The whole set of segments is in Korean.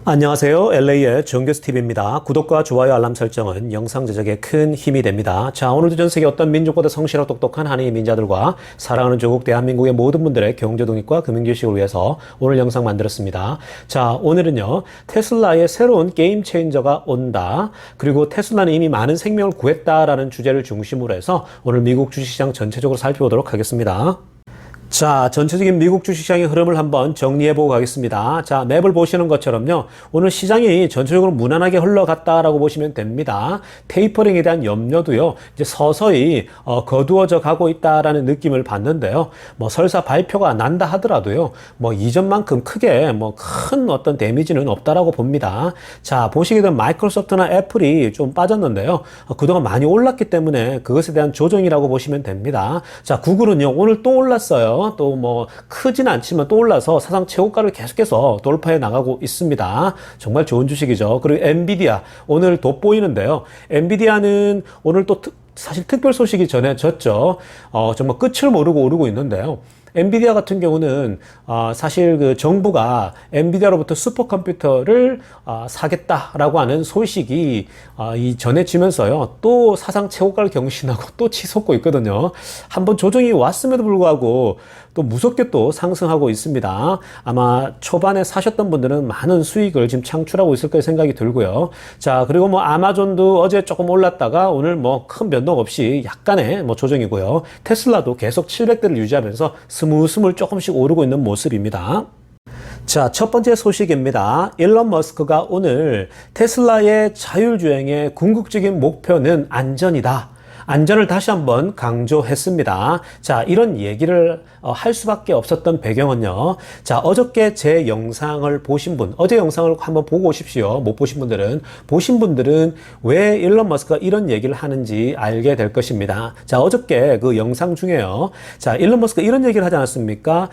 안녕하세요. LA의 정교수TV입니다. 구독과 좋아요, 알람 설정은 영상 제작에 큰 힘이 됩니다. 자, 오늘도 전 세계 어떤 민족보다 성실하고 똑똑한 한인 민자들과 사랑하는 조국 대한민국의 모든 분들의 경제 독립과 금융 지식을 위해서 오늘 영상 만들었습니다. 자, 오늘은요. 테슬라의 새로운 게임 체인저가 온다. 그리고 테슬라는 이미 많은 생명을 구했다라는 주제를 중심으로 해서 오늘 미국 주식시장 전체적으로 살펴보도록 하겠습니다. 자, 전체적인 미국 주식시장의 흐름을 한번 정리해보고 가겠습니다. 자, 맵을 보시는 것처럼요. 오늘 시장이 전체적으로 무난하게 흘러갔다라고 보시면 됩니다. 테이퍼링에 대한 염려도요. 이제 서서히 거두어져 가고 있다라는 느낌을 받는데요. 뭐 설사 발표가 난다 하더라도요. 뭐 이전만큼 크게 뭐 큰 어떤 데미지는 없다라고 봅니다. 자, 보시게 되면 마이크로소프트나 애플이 좀 빠졌는데요. 그동안 많이 올랐기 때문에 그것에 대한 조정이라고 보시면 됩니다. 자, 구글은요. 오늘 또 올랐어요. 또 뭐 크진 않지만 또 올라서 사상 최고가를 계속해서 돌파해 나가고 있습니다. 정말 좋은 주식이죠. 그리고 엔비디아 오늘 돋보이는데요. 엔비디아는 오늘 또 사실 특별 소식이 전해졌죠. 정말 끝을 모르고 오르고 있는데요. 엔비디아 같은 경우는 사실 그 정부가 엔비디아로부터 슈퍼컴퓨터를 사겠다라고 하는 소식이 전해지면서요. 또 사상 최고가를 경신하고 또 치솟고 있거든요. 한번 조정이 왔음에도 불구하고 또 무섭게 또 상승하고 있습니다. 아마 초반에 사셨던 분들은 많은 수익을 지금 창출하고 있을 거라 생각이 들고요. 자, 그리고 뭐 아마존도 어제 조금 올랐다가 오늘 뭐 큰 변동 없이 약간의 뭐 조정이고요. 테슬라도 계속 700대를 유지하면서 스물스물 조금씩 오르고 있는 모습입니다. 자, 첫 번째 소식입니다. 일론 머스크가 오늘 테슬라의 자율주행의 궁극적인 목표는 안전이다. 안전을 다시 한번 강조했습니다. 자, 이런 얘기를 할 수밖에 없었던 배경은요. 자, 어저께 제 영상을 보신 분, 어제 영상을 한번 보고 오십시오. 못 보신 분들은 왜 일론 머스크가 이런 얘기를 하는지 알게 될 것입니다. 자, 어저께 그 영상 중에요. 자, 일론 머스크가 이런 얘기를 하지 않았습니까?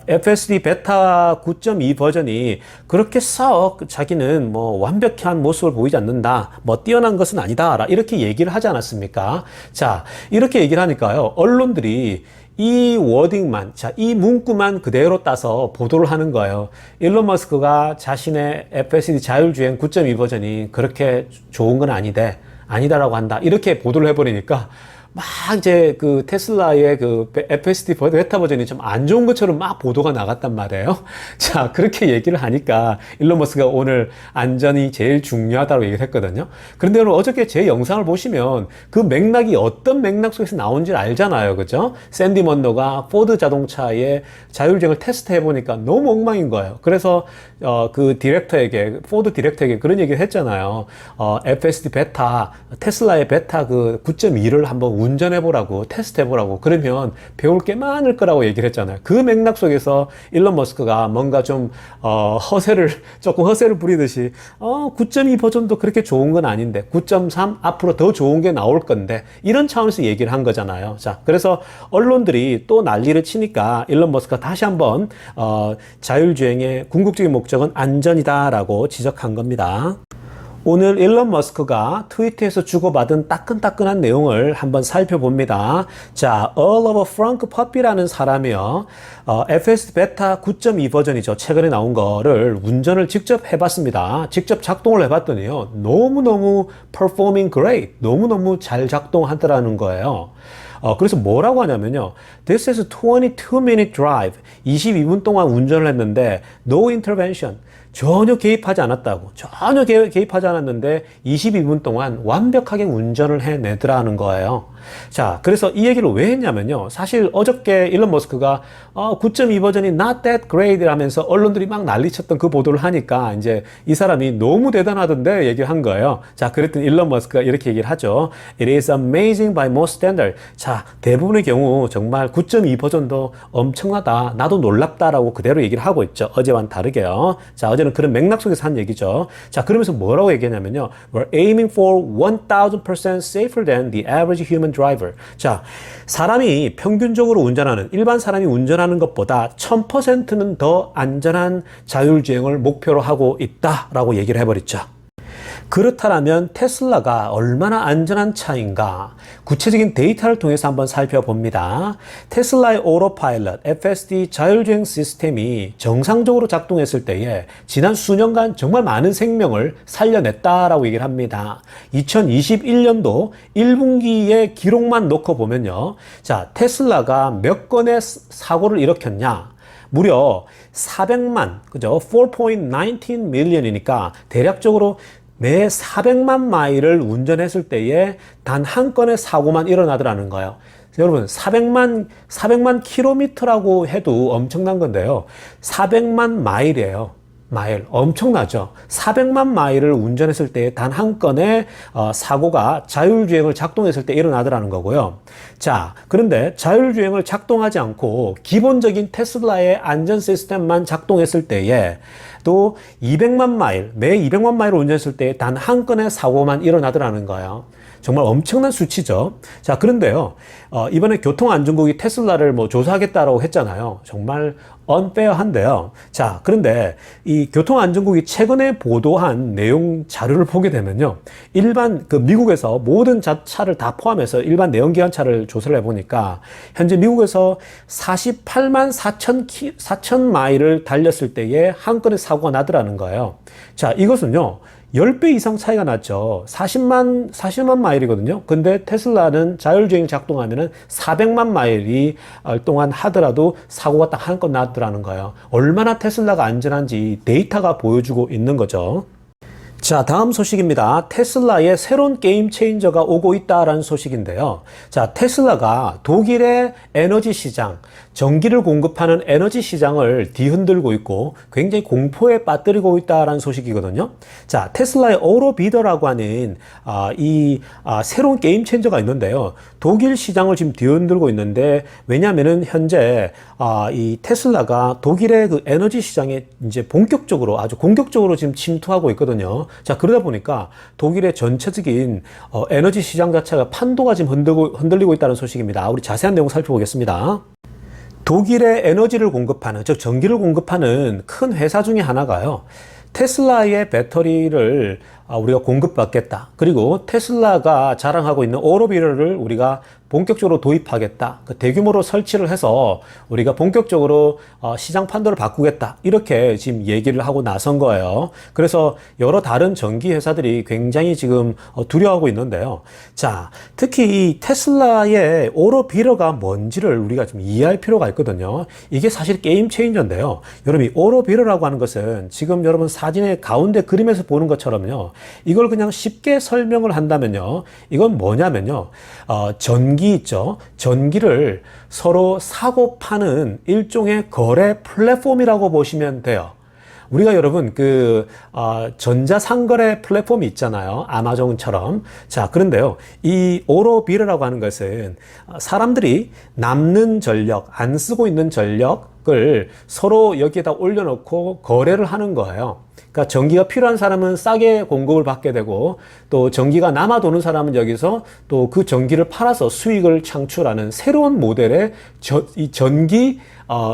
FSD 베타 9.2 버전이 그렇게 썩 자기는 뭐 완벽한 모습을 보이지 않는다. 뭐 뛰어난 것은 아니다. 이렇게 얘기를 하지 않았습니까? 자, 이렇게 얘기를 하니까요. 언론들이 이 워딩만, 자, 이 문구만 그대로 따서 보도를 하는 거예요. 일론 머스크가 자신의 FSD 자율주행 9.2 버전이 그렇게 좋은 건 아니다라고 한다. 이렇게 보도를 해버리니까 막 이제 그 테슬라의 그 FSD 베타 버전이 좀 안 좋은 것처럼 막 보도가 나갔단 말이에요. 자, 그렇게 얘기를 하니까 일론 머스크가 오늘 안전이 제일 중요하다고 얘기를 했거든요. 그런데 오늘 어저께 제 영상을 보시면 그 맥락이 어떤 맥락 속에서 나온지 알잖아요. 그죠? 샌디 먼로가 포드 자동차의 자율주행을 테스트해 보니까 너무 엉망인 거예요. 그래서 그 포드 디렉터에게 그런 얘기를 했잖아요. FSD 베타, 테슬라의 베타 그 9.2를 한번 운전해보라고, 테스트해보라고. 그러면 배울 게 많을 거라고 얘기를 했잖아요. 그 맥락 속에서 일론 머스크가 뭔가 좀, 조금 허세를 부리듯이, 9.2 버전도 그렇게 좋은 건 아닌데, 9.3 앞으로 더 좋은 게 나올 건데, 이런 차원에서 얘기를 한 거잖아요. 자, 그래서 언론들이 또 난리를 치니까 일론 머스크가 다시 한번, 자율주행의 궁극적인 목적은 안전이다라고 지적한 겁니다. 오늘 일론 머스크가 트위터에서 주고받은 따끈따끈한 내용을 한번 살펴봅니다. 자, Earl of Frank Puppy라는 사람이요. FSD 베타 9.2 버전이죠. 최근에 나온 거를 운전을 직접 해봤습니다. 직접 작동을 해봤더니요. 너무너무 performing great. 너무너무 잘 작동하더라는 거예요. 그래서 뭐라고 하냐면요. This is a 22-minute drive. 22분 동안 운전을 했는데 no intervention. 전혀 개입하지 않았다고. 전혀 개입하지 않았는데 22분 동안 완벽하게 운전을 해내더라는 거예요. 자, 그래서 이 얘기를 왜 했냐면요. 사실 어저께 일론 머스크가 9.2 버전이 not that great 라면서 언론들이 막 난리쳤던 그 보도를 하니까 이제 이 사람이 너무 대단하던데 얘기를 한 거예요. 자, 그랬더니 일론 머스크가 이렇게 얘기를 하죠. It is amazing by most standard. 자, 대부분의 경우 정말 9.2 버전도 엄청나다. 나도 놀랍다라고 그대로 얘기를 하고 있죠. 어제와는 다르게요. 자, 어제는 그런 맥락 속에서 한 얘기죠. 자, 그러면서 뭐라고 얘기하냐면요. We're aiming for 1000% safer than the average human driver. 자, 사람이 평균적으로 운전하는, 일반 사람이 운전하는 것보다 1000%는 더 안전한 자율주행을 목표로 하고 있다라고 얘기를 해버렸죠. 그렇다면 테슬라가 얼마나 안전한 차인가? 구체적인 데이터를 통해서 한번 살펴봅니다. 테슬라의 오토파일럿 FSD 자율주행 시스템이 정상적으로 작동했을 때에 지난 수년간 정말 많은 생명을 살려냈다라고 얘기를 합니다. 2021년도 1분기의 기록만 놓고 보면요. 자, 테슬라가 몇 건의 사고를 일으켰냐? 무려 400만, 그죠? 4.19 million이니까 대략적으로 매 400만 마일을 운전했을 때에 단 한 건의 사고만 일어나더라는 거예요. 여러분, 400만 킬로미터라고 해도 엄청난 건데요. 400만 마일이에요. 마일. 엄청나죠? 400만 마일을 운전했을 때 단 한 건의 사고가 자율주행을 작동했을 때 일어나더라는 거고요. 자, 그런데 자율주행을 작동하지 않고 기본적인 테슬라의 안전 시스템만 작동했을 때에 또 200만 마일, 매 200만 마일을 운전했을 때 단 한 건의 사고만 일어나더라는 거예요. 정말 엄청난 수치죠. 자, 그런데요, 이번에 교통안전국이 테슬라를 조사하겠다라고 했잖아요. 정말 unfair한데요. 자, 그런데 이 교통안전국이 최근에 보도한 내용 자료를 보게 되면요. 일반, 미국에서 모든 차를 다 포함해서 일반 내연기관차를 조사를 해보니까 현재 미국에서 48만 4천 마일을 달렸을 때에 한 건의 사고가 나더라는 거예요. 자, 이것은요. 10배 이상 차이가 났죠. 40만 마일이거든요. 근데 테슬라는 자율주행 작동하면은 400만 마일이 동안 하더라도 사고가 딱 한 건 났더라는 거예요. 얼마나 테슬라가 안전한지 데이터가 보여주고 있는 거죠. 자, 다음 소식입니다. 테슬라의 새로운 게임 체인저가 오고 있다라는 소식인데요. 자, 테슬라가 독일의 에너지 시장, 전기를 공급하는 에너지 시장을 뒤흔들고 있고 굉장히 공포에 빠뜨리고 있다라는 소식이거든요. 자, 테슬라의 오토비더라고 하는 새로운 게임 체인저가 있는데요. 독일 시장을 지금 뒤흔들고 있는데 왜냐하면은 현재 이 테슬라가 독일의 그 에너지 시장에 이제 본격적으로 아주 공격적으로 지금 침투하고 있거든요. 자, 그러다 보니까 독일의 전체적인 에너지 시장 자체가 판도가 지금 흔들리고 있다는 소식입니다. 우리 자세한 내용 살펴보겠습니다. 독일의 에너지를 공급하는, 즉 전기를 공급하는 큰 회사 중에 하나가요. 테슬라의 배터리를 우리가 공급받겠다. 그리고 테슬라가 자랑하고 있는 오토비더를 우리가 본격적으로 도입하겠다. 대규모로 설치를 해서 우리가 본격적으로 시장 판도를 바꾸겠다. 이렇게 지금 얘기를 하고 나선 거예요. 그래서 여러 다른 전기 회사들이 굉장히 지금 두려워하고 있는데요. 자, 특히 이 테슬라의 오토비더가 뭔지를 우리가 좀 이해할 필요가 있거든요. 이게 사실 게임 체인저인데요. 여러분, 이 오토비더라고 하는 것은 지금 여러분 사진의 가운데 그림에서 보는 것처럼요. 이걸 그냥 쉽게 설명을 한다면요. 이건 뭐냐면요. 전기 있죠. 전기를 서로 사고 파는 일종의 거래 플랫폼이라고 보시면 돼요. 우리가 여러분 전자상거래 플랫폼이 있잖아요. 아마존처럼. 자, 그런데요. 이 오토비더라고 하는 것은 사람들이 남는 전력, 안 쓰고 있는 전력을 서로 여기에다 올려놓고 거래를 하는 거예요. 그러니까 전기가 필요한 사람은 싸게 공급을 받게 되고 또 전기가 남아 도는 사람은 여기서 또 그 전기를 팔아서 수익을 창출하는 새로운 모델의 이 전기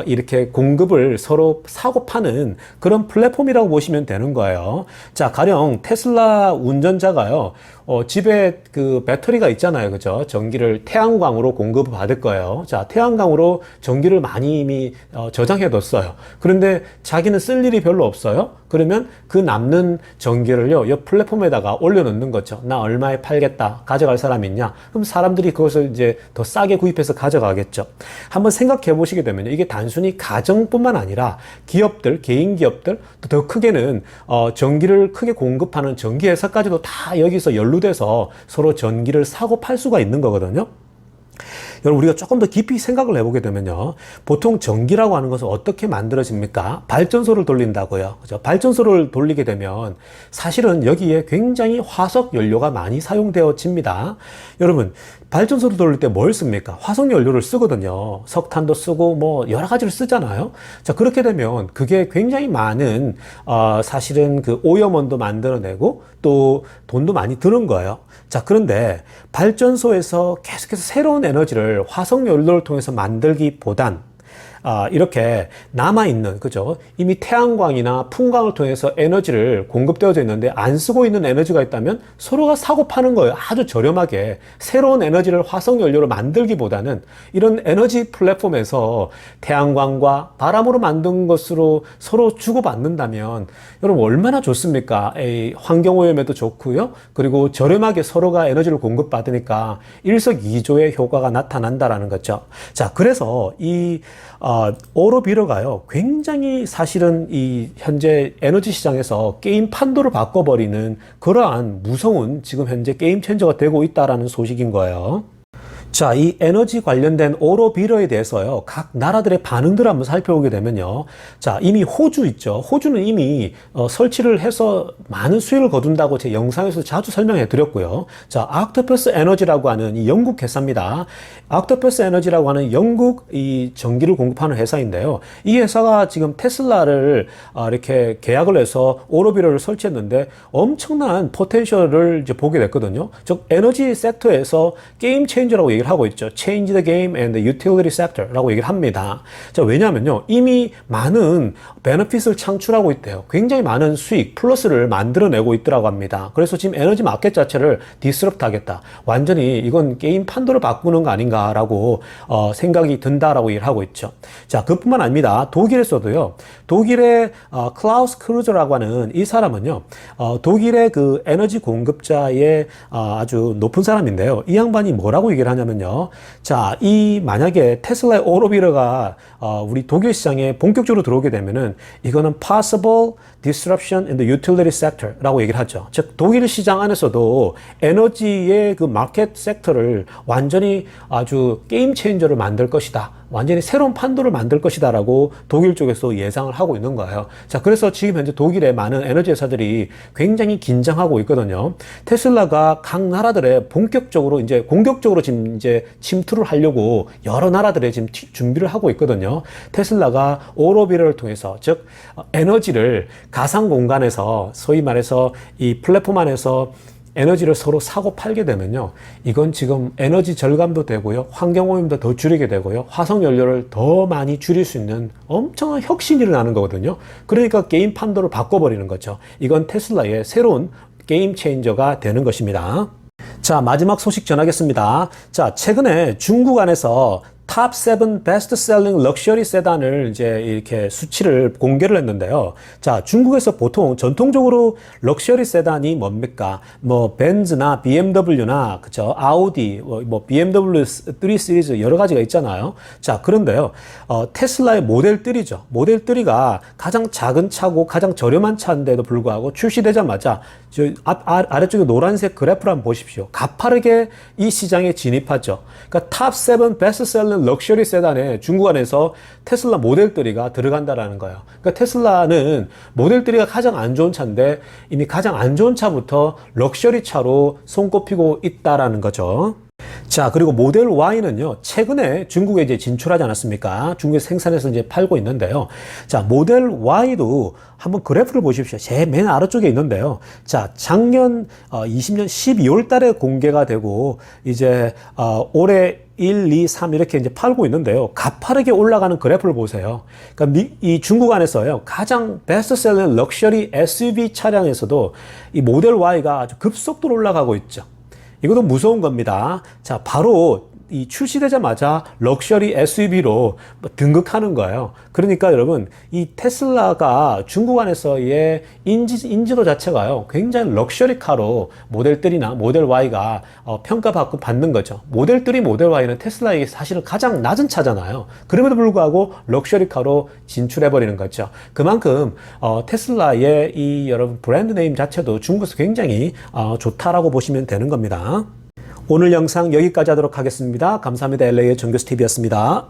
이렇게 공급을 서로 사고 파는 그런 플랫폼이라고 보시면 되는 거예요. 자, 가령 테슬라 운전자가요. 집에 그 배터리가 있잖아요. 그죠? 전기를 태양광으로 공급을 받을 거예요. 자, 태양광으로 전기를 많이 이미 저장해 뒀어요. 그런데 자기는 쓸 일이 별로 없어요. 그러면 그 남는 전기를요, 이 플랫폼에다가 올려놓는 거죠. 나 얼마에 팔겠다. 가져갈 사람 있냐? 그럼 사람들이 그것을 이제 더 싸게 구입해서 가져가겠죠. 한번 생각해 보시게 되면 이게 단순히 가정뿐만 아니라 기업들, 개인 기업들, 또 더 크게는 전기를 크게 공급하는 전기회사까지도 다 여기서 연루돼서 서로 전기를 사고 팔 수가 있는 거거든요. 여러분, 우리가 조금 더 깊이 생각을 해보게 되면요. 보통 전기라고 하는 것은 어떻게 만들어집니까? 발전소를 돌린다고요. 그죠? 발전소를 돌리게 되면 사실은 여기에 굉장히 화석 연료가 많이 사용되어집니다. 여러분, 발전소를 돌릴 때 뭘 씁니까? 화석 연료를 쓰거든요. 석탄도 쓰고 뭐 여러 가지를 쓰잖아요. 자, 그렇게 되면 그게 굉장히 많은 사실은 그 오염원도 만들어내고 또 돈도 많이 드는 거예요. 자, 그런데 발전소에서 계속해서 새로운 에너지를 화석 연료를 통해서 만들기보단 이렇게 남아있는, 그죠? 이미 태양광이나 풍광을 통해서 에너지를 공급되어져 있는데 안 쓰고 있는 에너지가 있다면 서로가 사고 파는 거예요. 아주 저렴하게. 새로운 에너지를 화석연료로 만들기보다는 이런 에너지 플랫폼에서 태양광과 바람으로 만든 것으로 서로 주고받는다면 여러분 얼마나 좋습니까? 환경오염에도 좋고요. 그리고 저렴하게 서로가 에너지를 공급받으니까 일석이조의 효과가 나타난다라는 거죠. 자, 그래서 이 오로비러가요, 굉장히 사실은 이 현재 에너지 시장에서 게임 판도를 바꿔버리는 그러한 무서운 지금 현재 게임 체인저가 되고 있다라는 소식인 거예요. 자, 이 에너지 관련된 오로비러에 대해서요, 각 나라들의 반응들을 한번 살펴보게 되면요. 자, 이미 호주 있죠. 호주는 이미 설치를 해서 많은 수익을 거둔다고 제 영상에서 자주 설명해 드렸고요. 자, 옥토퍼스 에너지라고 하는 이 영국 회사입니다. 옥토퍼스 에너지라고 하는 영국 이 전기를 공급하는 회사인데요. 이 회사가 지금 테슬라를 이렇게 계약을 해서 오로비러를 설치했는데 엄청난 포텐셜을 이제 보게 됐거든요. 즉, 에너지 섹터에서 게임 체인저라고 얘기를 하고 있죠. Change the game and the utility sector라고 얘기를 합니다. 자, 왜냐하면요, 이미 많은 베너핏을 창출하고 있대요. 굉장히 많은 수익, 플러스를 만들어내고 있더라고 합니다. 그래서 지금 에너지 마켓 자체를 디스럽트 하겠다. 완전히 이건 게임 판도를 바꾸는 거 아닌가라고 생각이 든다라고 얘기를 하고 있죠. 자, 그뿐만 아닙니다. 독일에서도요, 독일의 클라우스 크루저라고 하는 이 사람은요, 독일의 그 에너지 공급자의 아주 높은 사람인데요. 이 양반이 뭐라고 얘기를 하냐면 자, 만약에 테슬라의 오로비러가 우리 독일 시장에 본격적으로 들어오게 되면은 이거는 possible disruption in the utility sector라고 얘기를 하죠. 즉, 독일 시장 안에서도 에너지의 그 마켓 섹터를 완전히 아주 게임 체인저를 만들 것이다. 완전히 새로운 판도를 만들 것이다라고 독일 쪽에서 예상을 하고 있는 거예요. 자, 그래서 지금 현재 독일의 많은 에너지 회사들이 굉장히 긴장하고 있거든요. 테슬라가 각 나라들의 본격적으로 이제 공격적으로 지금 이제 침투를 하려고 여러 나라들의 지금 준비를 하고 있거든요. 테슬라가 오로비러를 통해서, 즉 에너지를 가상 공간에서 소위 말해서 이 플랫폼 안에서 에너지를 서로 사고 팔게 되면요, 이건 지금 에너지 절감도 되고요, 환경오염도 더 줄이게 되고요, 화석연료를 더 많이 줄일 수 있는 엄청난 혁신이 일어나는 거거든요. 그러니까 게임 판도를 바꿔버리는 거죠. 이건 테슬라의 새로운 게임 체인저가 되는 것입니다. 자, 마지막 소식 전하겠습니다. 자, 최근에 중국 안에서 탑 7 베스트 셀링 럭셔리 세단을 이제 이렇게 수치를 공개를 했는데요. 자, 중국에서 보통 전통적으로 럭셔리 세단이 뭡니까? 뭐 벤츠나 BMW나 그죠? 아우디, 뭐 BMW 3 시리즈 여러 가지가 있잖아요. 자, 그런데요. 테슬라의 모델 3죠. 모델 3가 가장 작은 차고 가장 저렴한 차인데도 불구하고 출시되자마자 저 아래쪽에 노란색 그래프를 한번 보십시오. 가파르게 이 시장에 진입하죠. 그러니까 탑 7 베스트 셀링 럭셔리 세단에 중국 안에서 테슬라 모델 3가 들어간다라는 거예요. 그러니까 테슬라는 모델 3가 가장 안 좋은 차인데 이미 가장 안 좋은 차부터 럭셔리 차로 손꼽히고 있다라는 거죠. 자, 그리고 모델 Y는요, 최근에 중국에 이제 진출하지 않았습니까? 중국에 생산해서 이제 팔고 있는데요. 자, 모델 Y도 한번 그래프를 보십시오. 제 맨 아래쪽에 있는데요. 자, 작년 20년 12월 달에 공개가 되고, 이제 올해 1, 2, 3 이렇게 이제 팔고 있는데요. 가파르게 올라가는 그래프를 보세요. 그러니까 이 중국 안에서요, 가장 베스트셀러 럭셔리 SUV 차량에서도 이 모델 Y가 아주 급속도로 올라가고 있죠. 이것도 무서운 겁니다. 자, 바로 이 출시되자마자 럭셔리 SUV로 등극하는 거예요. 그러니까 여러분, 이 테슬라가 중국 안에서의 인지도 자체가요, 굉장히 럭셔리카로 모델 3나 모델 Y가 평가받고 받는 거죠. 모델 3, 모델 Y는 테슬라에게 사실은 가장 낮은 차잖아요. 그럼에도 불구하고 럭셔리카로 진출해버리는 거죠. 그만큼 테슬라의 이 여러분 브랜드 네임 자체도 중국에서 굉장히 좋다라고 보시면 되는 겁니다. 오늘 영상 여기까지 하도록 하겠습니다. 감사합니다. LA의 정교수TV였습니다.